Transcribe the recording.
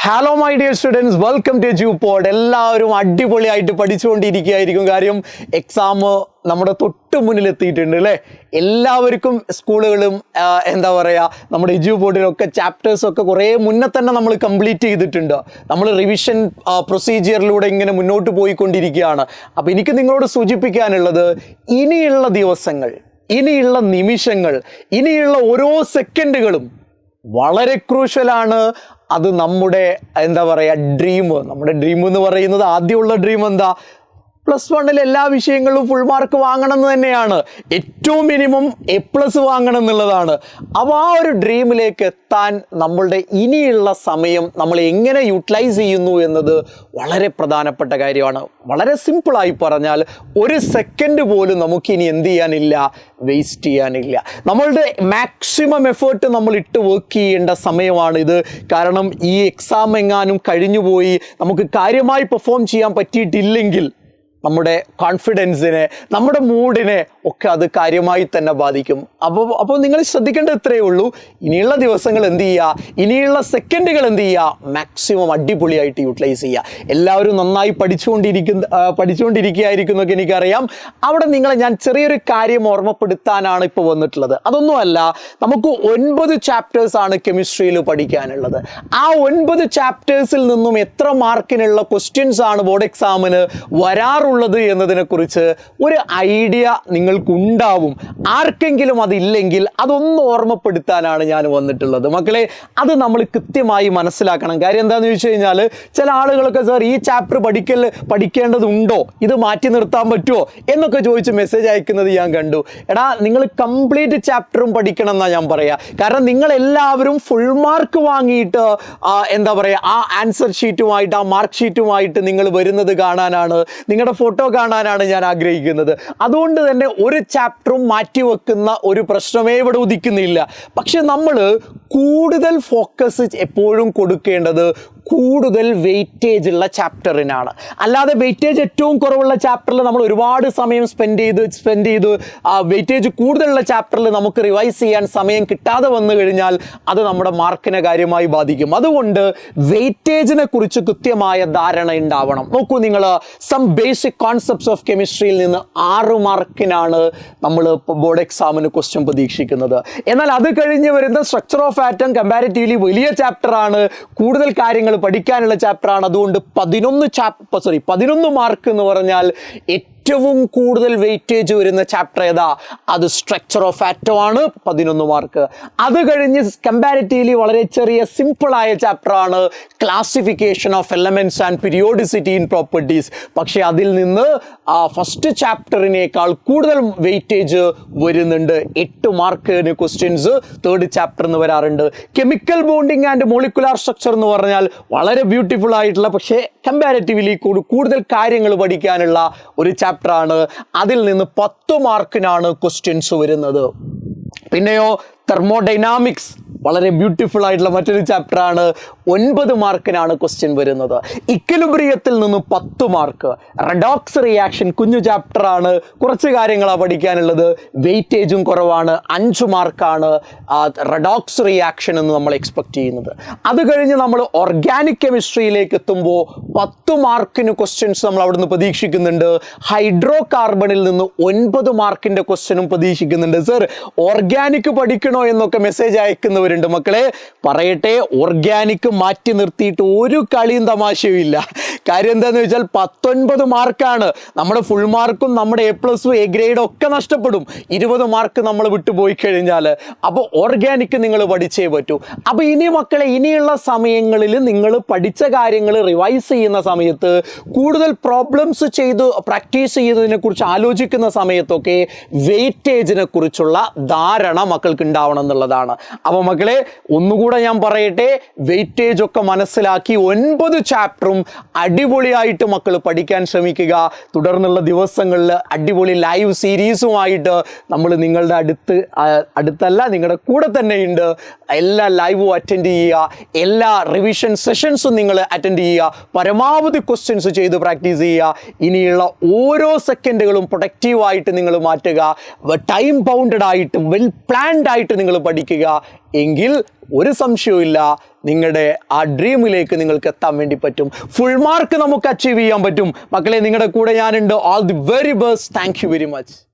Hello my dear students, welcome to Edupod. എല്ലാവരും അടിപൊളിയായിട്ട് പഠിച്ചുകൊണ്ടിരിക്കുകയായിരിക്കും. കാര്യം എക്സാം നമ്മുടെ തൊട്ട് മുന്നിലെത്തിയിട്ടുണ്ട് അല്ലേ. എല്ലാവർക്കും സ്കൂളുകളും എന്താ പറയുക, നമ്മുടെ എജ്യൂപോഡിലൊക്കെ ചാപ്റ്റേഴ്സൊക്കെ കുറേ മുന്നേ തന്നെ നമ്മൾ കംപ്ലീറ്റ് ചെയ്തിട്ടുണ്ട്. നമ്മൾ റിവിഷൻ പ്രൊസീജിയറിലൂടെ ഇങ്ങനെ മുന്നോട്ട് പോയിക്കൊണ്ടിരിക്കുകയാണ്. അപ്പോൾ എനിക്ക് നിങ്ങളോട് സൂചിപ്പിക്കാനുള്ളത്, ഇനിയുള്ള ദിവസങ്ങൾ, ഇനിയുള്ള നിമിഷങ്ങൾ, ഇനിയുള്ള ഓരോ സെക്കൻഡുകളും വളരെ ക്രൂഷ്യലാണ്. അത് നമ്മുടെ എന്താ പറയുക നമ്മുടെ ഡ്രീം എന്ന് പറയുന്നത്, ആദ്യമുള്ള ഡ്രീം എന്താ, +1 എല്ലാ വിഷയങ്ങളിലും ഫുൾ മാർക്ക് വാങ്ങണം എന്ന് തന്നെയാണ്. ഏറ്റവും മിനിമം A+ വാങ്ങണം എന്നുള്ളതാണ്. അപ്പോൾ ആ ഒരു ഡ്രീമിലേക്ക് എത്താൻ നമ്മളുടെ ഇനിയുള്ള സമയം നമ്മൾ എങ്ങനെ യൂട്ടിലൈസ് ചെയ്യുന്നു എന്നത് വളരെ പ്രധാനപ്പെട്ട കാര്യമാണ്. വളരെ സിമ്പിളായി പറഞ്ഞാൽ, ഒരു സെക്കൻഡ് പോലും നമുക്കിനി എന്ത് ചെയ്യാനില്ല, വേസ്റ്റ് ചെയ്യാനില്ല. നമ്മളുടെ മാക്സിമം എഫേർട്ട് നമ്മൾ ഇട്ട് വർക്ക് ചെയ്യേണ്ട സമയമാണിത്. കാരണം ഈ എക്സാം എങ്ങാനും കഴിഞ്ഞുപോയി നമുക്ക് കാര്യമായി പെർഫോം ചെയ്യാൻ പറ്റിയിട്ടില്ലെങ്കിൽ നമ്മുടെ കോൺഫിഡൻസിനെ, നമ്മുടെ മൂഡിനെ ഒക്കെ അത് കാര്യമായി തന്നെ ബാധിക്കും. അപ്പോൾ നിങ്ങൾ ശ്രദ്ധിക്കേണ്ടത് ഇത്രയേ ഉള്ളൂ, ഇനിയുള്ള ദിവസങ്ങൾ എന്ത് ചെയ്യുക, ഇനിയുള്ള സെക്കൻഡുകൾ എന്ത് ചെയ്യുക, മാക്സിമം അടിപൊളിയായിട്ട് യൂട്ടിലൈസ് ചെയ്യുക. എല്ലാവരും നന്നായി പഠിച്ചുകൊണ്ടിരിക്കുകയായിരിക്കും എന്നൊക്കെ എനിക്കറിയാം. അവിടെ നിങ്ങളെ ഞാൻ ചെറിയൊരു കാര്യം ഓർമ്മപ്പെടുത്താനാണ് ഇപ്പോൾ വന്നിട്ടുള്ളത്. അതൊന്നുമല്ല, നമുക്ക് 9 ചാപ്റ്റേഴ്സാണ് കെമിസ്ട്രിയിൽ പഠിക്കാനുള്ളത്. ആ 9 ചാപ്റ്റേഴ്സിൽ നിന്നും എത്ര മാർക്കിനുള്ള ക്വസ്റ്റ്യൻസ് ആണ് ബോർഡ് എക്സാമിന് വരാറുള്ളത് എന്നതിനെക്കുറിച്ച് ഒരു ഐഡിയ നിങ്ങൾക്കുണ്ടാവും. ആർക്കെങ്കിലും അതില്ലെങ്കിൽ അതൊന്ന് ഓർമ്മപ്പെടുത്താനാണ് ഞാൻ വന്നിട്ടുള്ളത്. മക്കളെ, അത് നമ്മൾ കൃത്യമായി മനസ്സിലാക്കണം. കാര്യം എന്താണെന്ന് ചോദിച്ചു കഴിഞ്ഞാൽ, ചില ആളുകളൊക്കെ സാർ ഈ ചാപ്റ്റർ പഠിക്കേണ്ടതുണ്ടോ, ഇത് മാറ്റി നിർത്താൻ പറ്റുമോ എന്നൊക്കെ ചോദിച്ച് മെസ്സേജ് അയക്കുന്നത് ഞാൻ കണ്ടു. എടാ, നിങ്ങൾ കംപ്ലീറ്റ് ചാപ്റ്ററും പഠിക്കണം എന്നാണ് ഞാൻ പറയുക. കാരണം നിങ്ങളെല്ലാവരും ഫുൾ മാർക്ക് വാങ്ങിയിട്ട് എന്താ പറയുക, ആ ആൻസർ ഷീറ്റുമായിട്ട്, ആ മാർക്ക് ഷീറ്റുമായിട്ട് നിങ്ങൾ വരുന്നത് കാണാനാണ്, നിങ്ങളുടെ ഫോട്ടോ കാണാനാണ് ഞാൻ ആഗ്രഹിക്കുന്നത്. അതുകൊണ്ട് തന്നെ ഒരു ചാപ്റ്ററും മാറ്റിവെക്കുന്ന ഒരു പ്രശ്നമേ ഇവിടെ ഉദിക്കുന്നില്ല. പക്ഷെ നമ്മൾ കൂടുതൽ ഫോക്കസ് എപ്പോഴും കൊടുക്കേണ്ടത് കൂടുതൽ വെയിറ്റേജ് ഉള്ള ചാപ്റ്ററിനാണ്. അല്ലാതെ വെയിറ്റേജ് ഏറ്റവും കുറവുള്ള ചാപ്റ്ററിൽ നമ്മൾ ഒരുപാട് സമയം സ്പെൻഡ് ചെയ്ത് വെയിറ്റേജ് കൂടുതലുള്ള ചാപ്റ്ററിൽ നമുക്ക് റിവൈസ് ചെയ്യാൻ സമയം കിട്ടാതെ വന്നു കഴിഞ്ഞാൽ അത് നമ്മുടെ മാർക്കിനെ കാര്യമായി ബാധിക്കും. അതുകൊണ്ട് വെയിറ്റേജിനെ കുറിച്ച് കൃത്യമായ ധാരണ ഉണ്ടാവണം. നോക്കൂ, നിങ്ങൾ സം ബേസിക് കോൺസെപ്റ്റ്സ് ഓഫ് കെമിസ്ട്രിയിൽ നിന്ന് 6 മാർക്കിനാണ് നമ്മൾ ബോർഡ് എക്സാമിന് ക്വസ്റ്റ്യൻ പ്രതീക്ഷിക്കുന്നത്. എന്നാൽ അത് കഴിഞ്ഞ് വരുന്ന സ്ട്രക്ചർ ഓഫ് ആറ്റം കമ്പാരിറ്റീവ്ലി വലിയ ചാപ്റ്ററാണ്, കൂടുതൽ കാര്യങ്ങൾ പഠിക്കാനുള്ള ചാപ്റ്ററാണ്. അതുകൊണ്ട് 11 മാർക്ക് എന്ന് പറഞ്ഞാൽ ഏറ്റവും കൂടുതൽ വെയിറ്റേജ് വരുന്ന ചാപ്റ്റർ ഏതാ, അത് സ്ട്രക്ചർ ഓഫ് ആറ്റം ആണ്, 11 മാർക്ക്. അത് കഴിഞ്ഞ് കമ്പാരിറ്റീവ്ലി വളരെ ചെറിയ സിമ്പിളായ ചാപ്റ്ററാണ് classification of elements and periodicity in properties. പക്ഷേ അതിൽ നിന്ന് ഫസ്റ്റ് ചാപ്റ്ററിനേക്കാൾ കൂടുതൽ വെയിറ്റേജ് വരുന്നുണ്ട്. 8 മാർക്കിന് ക്വസ്റ്റ്യൻസ് തേർഡ് ചാപ്റ്ററിന് വരാറുണ്ട്. Chemical bonding and molecular structure എന്ന് പറഞ്ഞാൽ വളരെ ബ്യൂട്ടിഫുൾ ആയിട്ടുള്ള, പക്ഷേ കമ്പാരിറ്റീവ്ലി കൂടുതൽ കാര്യങ്ങൾ പഠിക്കാനുള്ള ഒരു ചാപ്റ്ററാണ്. അതിൽ നിന്ന് 10 മാർക്കിനാണ് ക്വസ്റ്റ്യൻസ് വരുന്നത്. പിന്നെയോ തെർമോഡൈനാമിക്സ്, വളരെ ബ്യൂട്ടിഫുൾ ആയിട്ടുള്ള മറ്റൊരു ചാപ്റ്ററാണ്. 9 മാർക്കിനാണ് ക്വസ്റ്റ്യൻ വരുന്നത്. ഇക്വിലിബ്രിയത്തിൽ നിന്ന് 10 മാർക്ക്. റെഡോക്സ് റിയാക്ഷൻ കുഞ്ഞു ചാപ്റ്ററാണ്, കുറച്ച് കാര്യങ്ങളാണ് പഠിക്കാനുള്ളത്, വെയിറ്റേജും കുറവാണ്. 5 മാർക്കാണ് റെഡോക്സ് റിയാക്ഷൻ എന്ന് നമ്മൾ എക്സ്പെക്ട് ചെയ്യുന്നത്. അത് കഴിഞ്ഞ് നമ്മൾ ഓർഗാനിക് കെമിസ്ട്രിയിലേക്ക് എത്തുമ്പോൾ 10 മാർക്കിന് ക്വസ്റ്റ്യൻസ് നമ്മൾ അവിടുന്ന് പ്രതീക്ഷിക്കുന്നുണ്ട്. ഹൈഡ്രോ കാർബണിൽ നിന്ന് 9 മാർക്കിൻ്റെ ക്വസ്റ്റ്യനും പ്രതീക്ഷിക്കുന്നുണ്ട്. സർ, ഓർഗാനിക് പഠിക്കണോ എന്നൊക്കെ മെസ്സേജ് അയക്കുന്നവരുണ്ട്. മക്കളെ, പറയട്ടെ, ഓർഗാനിക് മാറ്റി നിർത്തിയിട്ട് ഒരു കളിയും തമാശയും ഇല്ല. കാര്യം എന്താണെന്ന് വെച്ചാൽ 19 മാർക്കാണ്. നമ്മുടെ ഫുൾ മാർക്കും നമ്മുടെ A+, എ ഗ്രേഡും ഒക്കെ നഷ്ടപ്പെടും 20 മാർക്ക് നമ്മൾ വിട്ടുപോയി കഴിഞ്ഞാൽ. അപ്പോൾ ഓർഗാനിക് നിങ്ങൾ പഠിച്ചേ പറ്റൂ. അപ്പോൾ ഇനി മക്കളെ, ഇനിയുള്ള സമയങ്ങളിൽ നിങ്ങൾ പഠിച്ച കാര്യങ്ങൾ റിവൈസ് ചെയ്യുന്ന സമയത്ത്, കൂടുതൽ പ്രോബ്ലംസ് ചെയ്ത് പ്രാക്ടീസ് ചെയ്യുന്നതിനെ കുറിച്ച് ആലോചിക്കുന്ന സമയത്തൊക്കെ വെയിറ്റേജിനെ കുറിച്ചുള്ള ധാരണ മക്കൾക്ക് ഉണ്ടാവണം എന്നുള്ളതാണ്. അപ്പോൾ മക്കളെ, ഒന്നുകൂടെ ഞാൻ പറയട്ടെ, വെയിറ്റേജ് ഒക്കെ മനസ്സിലാക്കി 9 ചാപ്റ്ററും അടിപൊളിയായിട്ട് മക്കൾ പഠിക്കാൻ ശ്രമിക്കുക. തുടർന്നുള്ള ദിവസങ്ങളിൽ അടിപൊളി ലൈവ് സീരീസുമായിട്ട് നമ്മൾ നിങ്ങളുടെ അടുത്തല്ല, നിങ്ങളുടെ കൂടെ തന്നെയുണ്ട്. എല്ലാ ലൈവും അറ്റൻഡ് ചെയ്യുക, എല്ലാ റിവിഷൻ സെഷൻസും നിങ്ങൾ അറ്റൻഡ് ചെയ്യുക, പരമാവധി ക്വസ്റ്റ്യൻസ് ചെയ്ത് പ്രാക്ടീസ് ചെയ്യുക. ഇനിയുള്ള ഓരോ സെക്കൻഡുകളും പ്രൊഡക്റ്റീവായിട്ട് നിങ്ങൾ മാറ്റുക. ടൈം ബൗണ്ടഡ് ആയിട്ട്, വെൽ പ്ലാൻഡ് ആയിട്ട് നിങ്ങൾ പഠിക്കുക. എങ്കിൽ ഒരു സംശയവും നിങ്ങളുടെ ആ ഡ്രീമിലേക്ക് നിങ്ങൾക്ക് എത്താൻ വേണ്ടി പറ്റും. ഫുൾ മാർക്ക് നമുക്ക് അച്ചീവ് ചെയ്യാൻ പറ്റും. മക്കളെ, നിങ്ങളുടെ കൂടെ ഞാനുണ്ട്. All the very best. Thank you very much.